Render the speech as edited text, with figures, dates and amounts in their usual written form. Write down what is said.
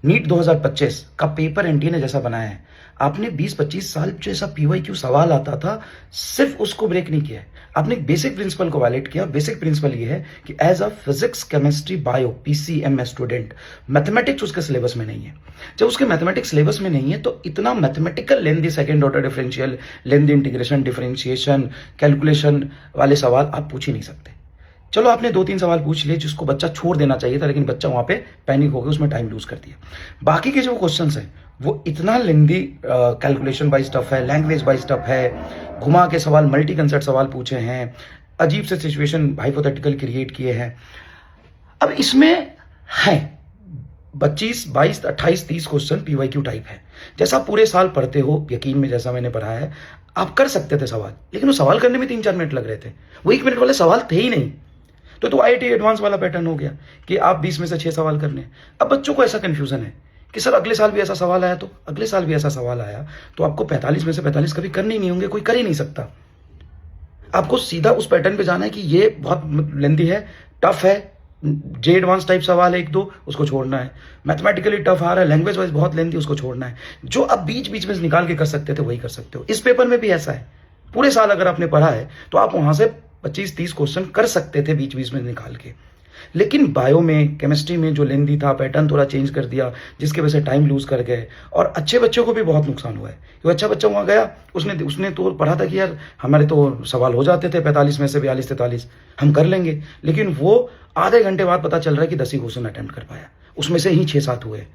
NEET 2025 का paper NTA ने जैसा बनाया है, आपने 20-25 साल जैसा पीवाईक्यू सवाल आता था, सिर्फ उसको ब्रेक नहीं किया है। आपने एक बेसिक प्रिंसिपल को वायलेट किया। बेसिक प्रिंसिपल ये है कि as a physics, chemistry, bio, PCM student, mathematics उसके सिलेबस में नहीं है। जब उसके मैथमेटिक्स सिलेबस में नहीं है तो इतना मैथमेटिकल लेंदी सेकंड ऑर्डर डिफरेंशियल, लेंदी इंटीग्रेशन, डिफरेंशिएशन, कैलकुलेशन वाले सवाल आप पूछ ही नहीं सकते। चलो आपने 2-3 सवाल पूछ लिए जिसको बच्चा छोड़ देना चाहिए था, लेकिन बच्चा वहां पे पैनिक हो गया, उसमें टाइम लूज कर दिया। बाकी के जो क्वेश्चंस हैं वो इतना लेंदी कैलकुलेशन वाइज टफ है, लैंग्वेज वाइज टफ है, घुमा के सवाल, मल्टी कंसेप्ट सवाल पूछे हैं, अजीब से सिचुएशन हाइपोथेटिकल क्रिएट किए हैं। अब इसमें है 25, 22, 28, 30 क्वेश्चन पीवाईक्यू टाइप है। जैसा पूरे साल पढ़ते हो, यकीन में जैसा मैंने पढ़ा है, आप कर सकते थे सवाल, लेकिन वो सवाल करने में 3-4 मिनट लग रहे थे। वो 1 मिनट वाले सवाल थे ही नहीं। तो आईआईटी एडवांस वाला पैटर्न हो गया कि आप 20 में से 6 सवाल करने। अब बच्चों को ऐसा कंफ्यूजन है कि सर अगले साल भी ऐसा सवाल आया, तो अगले साल भी ऐसा सवाल आया तो आपको 45 में से 45 कभी करने ही नहीं होंगे, कोई कर ही नहीं सकता। आपको सीधा उस पैटर्न पे जाना है कि ये बहुत लेंदी है, टफ है, जे एडवांस टाइप सवाल है 1-2, उसको छोड़ना है। मैथमेटिकली टफ आ रहा है, लैंग्वेज वाइज बहुत लेंदी, उसको छोड़ना है। जो आप बीच बीच में निकाल के कर सकते थे वही कर सकते हो। इस पेपर में भी ऐसा है। पूरे साल अगर आपने पढ़ा है तो आप वहां से 25-30 क्वेश्चन कर सकते थे बीच बीच में निकाल के। लेकिन बायो में, केमिस्ट्री में जो लेंदी था, पैटर्न थोड़ा चेंज कर दिया, जिसकी वजह से टाइम लूज कर गए। और अच्छे बच्चों को भी बहुत नुकसान हुआ है। जो अच्छा बच्चा वहाँ गया, उसने तो पढ़ा था कि यार हमारे तो सवाल हो जाते थे 45 में से 42-43, हम कर लेंगे। लेकिन वो आधे घंटे बाद पता चल रहा है कि 10 ही क्वेश्चन अटेम्प्ट कर पाया, उसमें से ही 6-7 हुए।